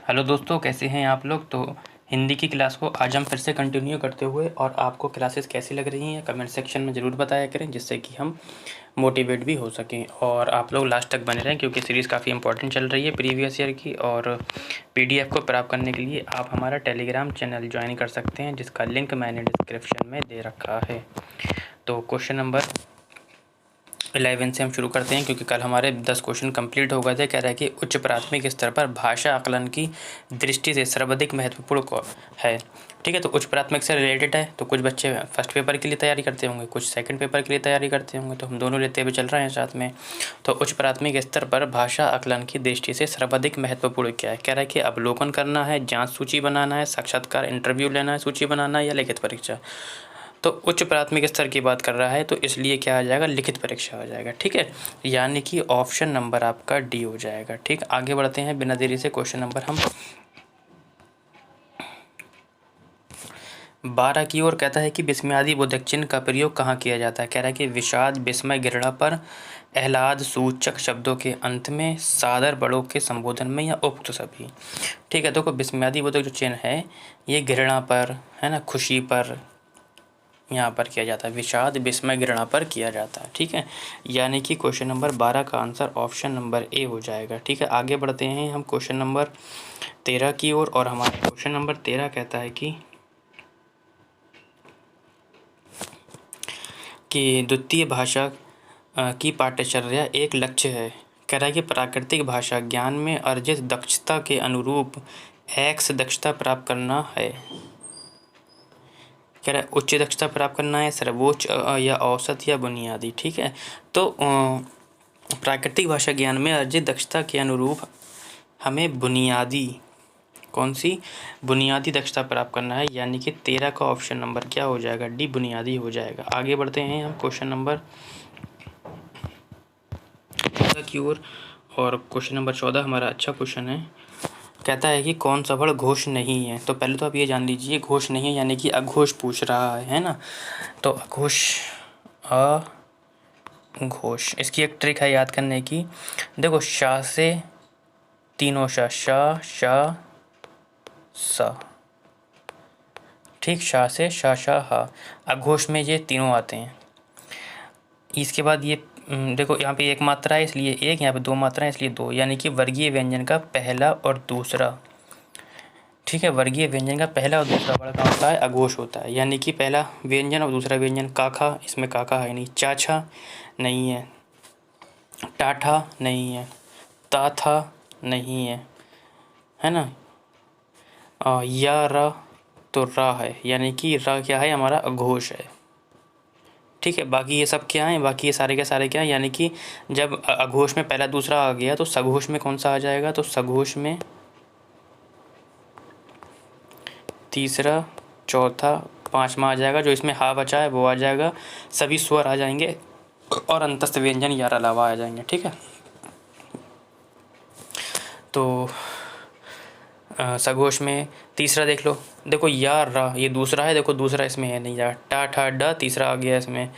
Hello दोस्तों, कैसे हैं आप लोग। तो हिंदी की क्लास को आज हम फिर से कंटिन्यू करते हुए, और आपको क्लासेस कैसी लग रही हैं कमेंट सेक्शन में ज़रूर बताया करें, जिससे कि हम मोटिवेट भी हो सकें। और आप लोग लास्ट तक बने रहें क्योंकि सीरीज़ काफ़ी इंपॉर्टेंट चल रही है प्रीवियस ईयर की। और पीडीएफ को प्राप्त करने के लिए आप हमारा टेलीग्राम चैनल ज्वाइन कर सकते हैं, जिसका लिंक मैंने डिस्क्रिप्शन में दे रखा है। तो क्वेश्चन नंबर 11 से हम शुरू करते हैं, क्योंकि कल हमारे 10 क्वेश्चन कंप्लीट हो गए थे। कह रहा है कि उच्च प्राथमिक स्तर पर भाषा आकलन की दृष्टि से सर्वाधिक महत्वपूर्ण है। ठीक है, तो उच्च प्राथमिक से रिलेटेड है। तो कुछ बच्चे फर्स्ट पेपर के लिए तैयारी करते होंगे, कुछ सेकंड पेपर के लिए तैयारी करते होंगे, तो हम दोनों लेते हुए चल रहे हैं साथ में। तो उच्च प्राथमिक स्तर पर भाषा आकलन की दृष्टि से सर्वाधिक महत्वपूर्ण क्या है। कह रहा है कि अवलोकन करना है, जाँच सूची बनाना है, साक्षात्कार इंटरव्यू लेना है, सूची बनाना है, या लिखित परीक्षा। तो उच्च प्राथमिक स्तर की बात कर रहा है, तो इसलिए क्या आ जाएगा, लिखित परीक्षा हो जाएगा। ठीक है, यानी कि ऑप्शन नंबर आपका डी हो जाएगा। ठीक, आगे बढ़ते हैं बिना देरी से। क्वेश्चन नंबर हम 12 की ओर कहता है कि विस्मयादि बोधक चिन्ह का प्रयोग कहाँ किया जाता है। कह रहा है कि विषाद, विस्मय, घृणा पर, आह्लाद सूचक शब्दों के अंत में, सादर बड़ों के संबोधन में, या उक्त सभी। ठीक है, देखो विस्मयादि बोधक जो चिन्ह है ये घृणा पर है ना, खुशी पर यहाँ पर किया जाता है, विषाद, विस्मय, घृणा पर किया जाता है। ठीक है, यानी कि क्वेश्चन नंबर 12 का आंसर ऑप्शन नंबर ए हो जाएगा। ठीक है, आगे बढ़ते हैं हम क्वेश्चन नंबर 13 की ओर। और हमारा क्वेश्चन नंबर 13 कहता है कि द्वितीय भाषा की पाठ्यचर्या एक लक्ष्य है। कह रहा है कि प्राकृतिक भाषा ज्ञान में अर्जित दक्षता के अनुरूप एक्स दक्षता प्राप्त करना है। कह रहा है उच्च दक्षता प्राप्त करना है, सर्वोच्च या औसत या बुनियादी। ठीक है, तो प्राकृतिक भाषा ज्ञान में अर्जित दक्षता के अनुरूप हमें बुनियादी, कौन सी, बुनियादी दक्षता प्राप्त करना है। यानी कि 13 का ऑप्शन नंबर क्या हो जाएगा, डी, बुनियादी हो जाएगा। आगे बढ़ते हैं हम क्वेश्चन नंबर 14 की ओर। और क्वेश्चन नंबर 14 हमारा अच्छा क्वेश्चन है। कहता है कि कौन सा वर्ण घोष नहीं है। तो पहले तो आप ये जान लीजिए, घोष नहीं है यानी कि अघोष पूछ रहा है ना। तो अघोष, अघोष, इसकी एक ट्रिक है याद करने की। देखो, शा से तीनों शा, शा, शा, सा। ठीक, शा से शा, शा, हा। अघोष में ये तीनों आते हैं। इसके बाद ये देखो, यहाँ पे एक मात्रा है इसलिए एक, यहाँ पे दो मात्रा है इसलिए दो, यानी कि वर्गीय व्यंजन का पहला और दूसरा। ठीक है, वर्गीय व्यंजन का पहला और दूसरा वर्ण कौन होता है, अघोष होता है। यानी कि पहला व्यंजन और दूसरा व्यंजन। काखा, इसमें काका है नहीं। चाछा नहीं है, टाठा नहीं है, ताथा नहीं है ना। या र, तो रा है, यानी कि रा क्या है, हमारा अघोष है। ठीक है, बाकी ये सब क्या है, बाकी ये सारे के सारे क्या है, यानी कि जब अघोष में पहला दूसरा आ गया तो सघोष में कौन सा आ जाएगा, तो सघोष में तीसरा, चौथा, पांचवा आ जाएगा। जो इसमें हा बचा है वो आ जाएगा, सभी स्वर आ जाएंगे, और अंतस्थ व्यंजन यार अलावा आ जाएंगे। ठीक है, तो सघोष में तीसरा देख लो, देखो या रा, ये दूसरा है, देखो दूसरा इसमें है नहीं, या टा ठा ड तीसरा आ गया इसमें,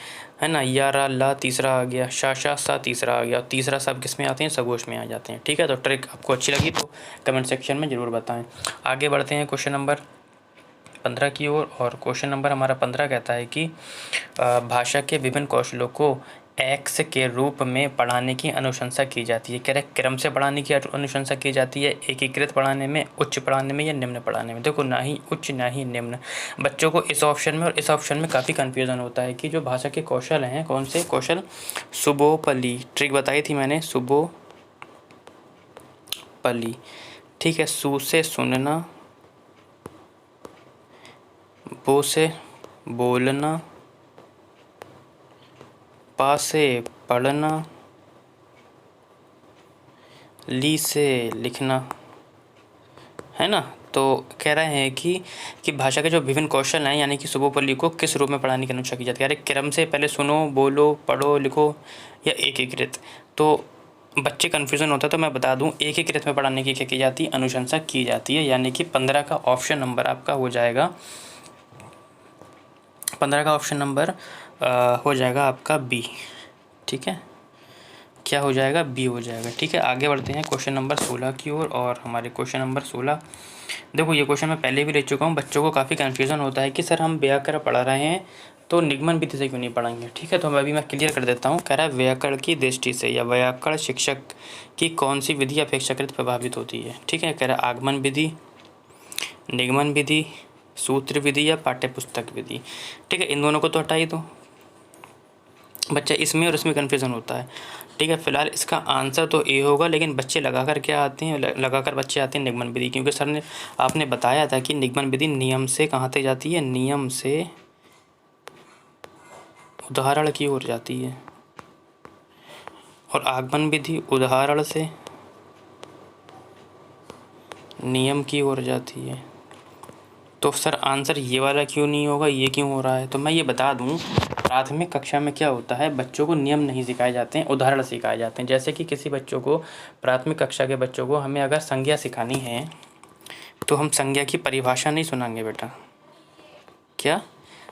है ना। या रा ला तीसरा आ गया, शा शा सा तीसरा आ गया, तीसरा सब किस में आते हैं, सघोष में आ जाते हैं। ठीक है, तो ट्रिक आपको अच्छी लगी तो कमेंट सेक्शन में ज़रूर बताएं। आगे बढ़ते हैं क्वेश्चन नंबर 15 की ओर। और क्वेश्चन नंबर हमारा 15 कहता है कि भाषा के विभिन्न कौशलों को एक्स के रूप में पढ़ाने की अनुशंसा की जाती है। कह रहे क्रम से पढ़ाने की अनुशंसा की जाती है, एकीकृत पढ़ाने में, उच्च पढ़ाने में, या निम्न पढ़ाने में। देखो, ना ही उच्च ना ही निम्न। बच्चों को इस ऑप्शन में और इस ऑप्शन में काफ़ी कन्फ्यूज़न होता है कि जो भाषा के कौशल हैं, कौन से कौशल, सुबोपली, ट्रिक बताई थी मैंने, सुबोपली। ठीक है, सु से सुनना, बो से बोलना, पा से पढ़ना, ली से लिखना, है ना। तो कह रहे हैं कि भाषा के जो विभिन्न कौशल हैं, यानी कि सुबोपली को किस रूप में पढ़ाने की अनुशंसा की जाती है। अरे क्रम से, पहले सुनो, बोलो, पढ़ो, लिखो, या एकीकृत। तो बच्चे कन्फ्यूज़न होता है, तो मैं बता दूं, एकीकृत में पढ़ाने की क्या की जाती है, अनुशंसा की जाती है। यानी कि 15 का ऑप्शन नंबर आपका हो जाएगा, 15 का ऑप्शन नंबर हो जाएगा आपका बी। ठीक है, क्या हो जाएगा, बी हो जाएगा। ठीक है, आगे बढ़ते हैं क्वेश्चन नंबर 16 की ओर। और हमारे क्वेश्चन नंबर 16, देखो ये क्वेश्चन मैं पहले भी ले चुका हूँ। बच्चों को काफ़ी कन्फ्यूज़न होता है कि सर हम व्याकरण पढ़ा रहे हैं तो निगमन विधि से क्यों नहीं पढ़ाएंगे। ठीक है, तो अभी मैं क्लियर कर देता हूँ। कह रहा है व्याकरण की दृष्टि से या व्याकरण शिक्षक की कौन सी विधि अपेक्षाकृत प्रभावित होती है। ठीक है, कह रहा है आगमन विधि, निगमन विधि, सूत्र विधि या पाठ्यपुस्तक विधि। ठीक है, इन दोनों को तो हटा ही दो, बच्चा इसमें और इसमें कन्फ्यूज़न होता है। ठीक है, फिलहाल इसका आंसर तो ए होगा, लेकिन बच्चे लगाकर क्या आते हैं, लगाकर बच्चे आते हैं निगमन विधि, क्योंकि सर ने आपने बताया था कि निगमन विधि नियम से कहाँ तक जाती है, नियम से उदाहरण की ओर जाती है, और आगमन विधि उदाहरण से नियम की ओर जाती है। तो सर आंसर ये वाला क्यों नहीं होगा, ये क्यों हो रहा है। तो मैं ये बता दूं, प्राथमिक कक्षा में क्या होता है, बच्चों को नियम नहीं सिखाए जाते हैं, उदाहरण सिखाए जाते हैं। जैसे कि किसी बच्चों को, प्राथमिक कक्षा के बच्चों को हमें अगर संज्ञा सिखानी है तो हम संज्ञा की परिभाषा नहीं सुनाएंगे बेटा। क्या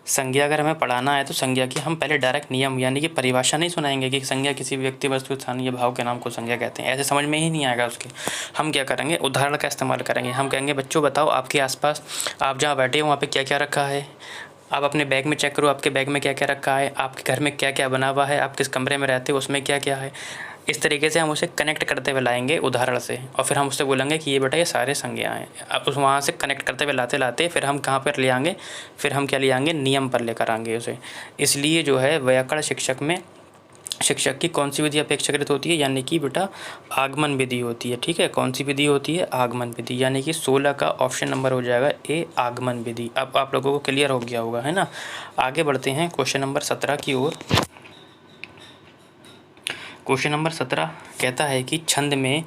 संज्ञा अगर हमें पढ़ाना है तो संज्ञा की हम पहले डायरेक्ट नियम यानी कि परिभाषा नहीं सुनाएंगे कि संज्ञा किसी व्यक्ति, वस्तु, स्थान या भाव के नाम को संज्ञा कहते हैं, ऐसे समझ में ही नहीं आएगा उसके। हम क्या करेंगे, उदाहरण का इस्तेमाल करेंगे। हम कहेंगे बच्चों बताओ आपके आसपास, आप जहाँ बैठे हो वहाँ पे क्या क्या रखा है, आप अपने बैग में चेक करो आपके बैग में क्या क्या रखा है, आपके घर में क्या क्या बना हुआ है, आप किस कमरे में रहते हो उसमें क्या क्या है। इस तरीके से हम उसे कनेक्ट करते हुए लाएंगे उदाहरण से, और फिर हम उससे बोलेंगे कि ये बेटा ये सारे संज्ञा हैं। अब उस वहाँ से कनेक्ट करते हुए लाते लाते फिर हम कहाँ पर ले आएंगे, फिर हम क्या ले आएंगे, नियम पर लेकर आएंगे उसे। इसलिए जो है व्याकरण शिक्षक की कौन सी विधि अपेक्षाकृत होती है, यानी कि बेटा आगमन विधि होती है। ठीक है, कौन सी विधि होती है, आगमन विधि, यानी कि 16 का ऑप्शन नंबर हो जाएगा ए, आगमन विधि। अब आप लोगों को क्लियर हो गया होगा, है ना। आगे बढ़ते हैं क्वेश्चन नंबर 17 की ओर। क्वेश्चन नंबर 17 कहता है कि छंद में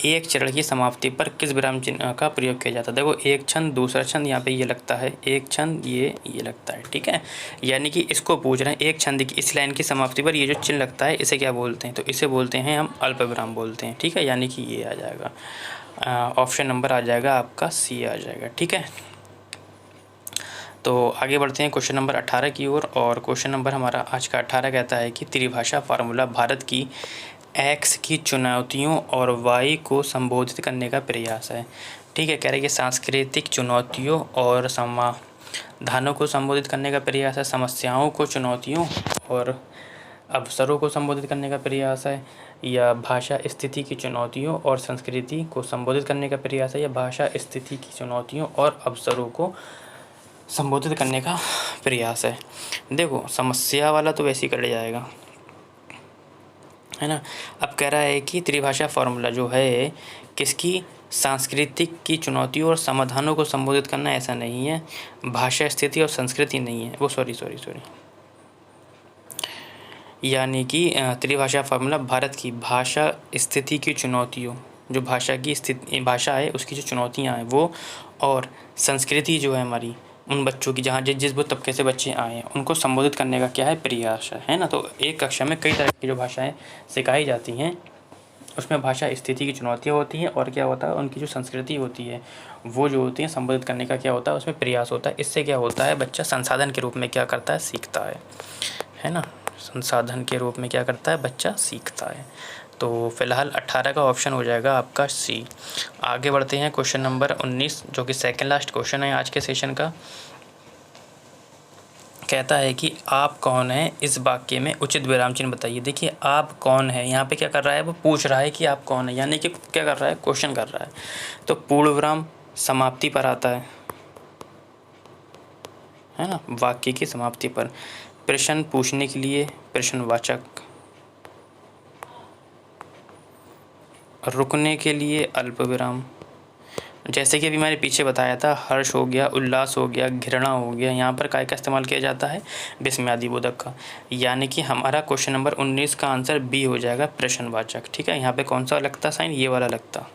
एक चरण की समाप्ति पर किस विराम चिन्ह का प्रयोग किया जाता है। देखो एक छंद, दूसरा छंद, यहाँ पे ये लगता है एक छंद, ये लगता है। ठीक है, यानी कि इसको पूछ रहे हैं एक छंद की इस लाइन की समाप्ति पर ये जो चिन्ह लगता है इसे क्या बोलते हैं, तो इसे बोलते हैं हम अल्प विराम बोलते हैं। ठीक है, यानी कि ये आ जाएगा, ऑप्शन नंबर आ जाएगा आपका सी आ जाएगा। ठीक है, तो आगे बढ़ते हैं क्वेश्चन नंबर 18 की ओर। और क्वेश्चन नंबर हमारा आज का 18 कहता है कि त्रिभाषा फार्मूला भारत की एक्स की चुनौतियों और वाई को संबोधित करने का प्रयास है। ठीक है, कह रहे हैं कि सांस्कृतिक चुनौतियों और समाधानों को संबोधित करने का प्रयास है, समस्याओं को, चुनौतियों और अवसरों को संबोधित करने का प्रयास है, या भाषा स्थिति की चुनौतियों और संस्कृति को संबोधित करने का प्रयास है, या भाषा स्थिति की चुनौतियों और अवसरों को संबोधित करने का प्रयास है। देखो समस्या वाला तो वैसे ही कर जाएगा, है ना। अब कह रहा है कि त्रिभाषा फार्मूला जो है किसकी, सांस्कृतिक की चुनौतियों और समाधानों को संबोधित करना, ऐसा नहीं है। भाषा स्थिति और संस्कृति नहीं है वो, सॉरी, यानी कि त्रिभाषा फार्मूला भारत की भाषा स्थिति की चुनौतियों, जो भाषा की स्थिति, भाषा है उसकी जो चुनौतियाँ हैं वो, और संस्कृति जो है हमारी उन बच्चों की जहाँ जिस वो तबके से बच्चे आए हैं उनको संबोधित करने का क्या है, प्रयास है ना। तो एक कक्षा में कई तरह की जो भाषाएं सिखाई जाती हैं उसमें भाषा स्थिति की चुनौतियाँ होती हैं, और क्या होता है उनकी जो संस्कृति होती है वो जो होती है संबोधित करने का क्या होता है, उसमें प्रयास होता है। इससे क्या होता है, बच्चा संसाधन के रूप में क्या करता है, सीखता है ना। संसाधन के रूप में क्या करता है, बच्चा सीखता है। तो फिलहाल 18 का ऑप्शन हो जाएगा आपका सी। आगे बढ़ते हैं क्वेश्चन नंबर 19 जो कि सेकंड लास्ट क्वेश्चन है आज के सेशन का। कहता है कि आप कौन है, इस वाक्य में उचित विराम चिन्ह बताइए। देखिए आप कौन है, यहाँ पे क्या कर रहा है, वो पूछ रहा है कि आप कौन है, यानी कि क्या कर रहा है, क्वेश्चन कर रहा है। तो पूर्ण विराम समाप्ति पर आता है ना, वाक्य की समाप्ति पर। प्रश्न पूछने के लिए प्रश्नवाचक, रुकने के लिए अल्प विराम, जैसे कि अभी मैंने पीछे बताया था, हर्ष हो गया, उल्लास हो गया, घृणा हो गया, यहाँ पर काय का इस्तेमाल किया जाता है, विस्मयादि बोधक का। यानी कि हमारा क्वेश्चन नंबर 19 का आंसर बी हो जाएगा, प्रश्नवाचक। ठीक है, यहाँ पे कौन सा लगता साइन, ये वाला लगता।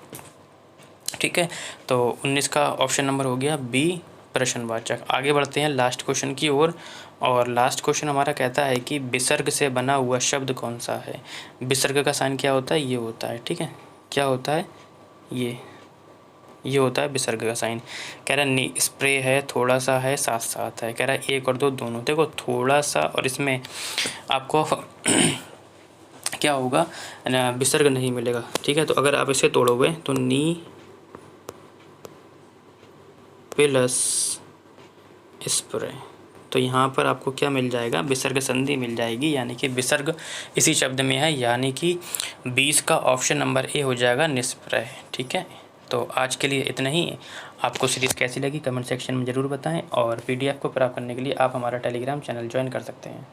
ठीक है, तो 19 का ऑप्शन नंबर हो गया बी, प्रश्नवाचक। आगे बढ़ते हैं लास्ट क्वेश्चन की ओर। और लास्ट क्वेश्चन हमारा कहता है कि विसर्ग से बना हुआ शब्द कौन सा है। विसर्ग का साइन क्या होता है, ये होता है। ठीक है, क्या होता है, ये होता है विसर्ग का साइन। कह रहा है स्प्रे है, थोड़ा सा है, साथ साथ है। कह रहा है 1 और 2 दोनों। देखो थोड़ा सा और इसमें आपको क्या होगा, विसर्ग नहीं मिलेगा। ठीक है, तो अगर आप इसे तोड़ोगे तो नी प्लस स्प्रे, तो यहाँ पर आपको क्या मिल जाएगा, विसर्ग संधि मिल जाएगी, यानी कि विसर्ग इसी शब्द में है, यानी कि 20 का ऑप्शन नंबर ए हो जाएगा निष्प्रय। ठीक है, तो आज के लिए इतना ही। आपको सीरीज़ कैसी लगी कमेंट सेक्शन में ज़रूर बताएं, और PDF को प्राप्त करने के लिए आप हमारा टेलीग्राम चैनल ज्वाइन कर सकते हैं।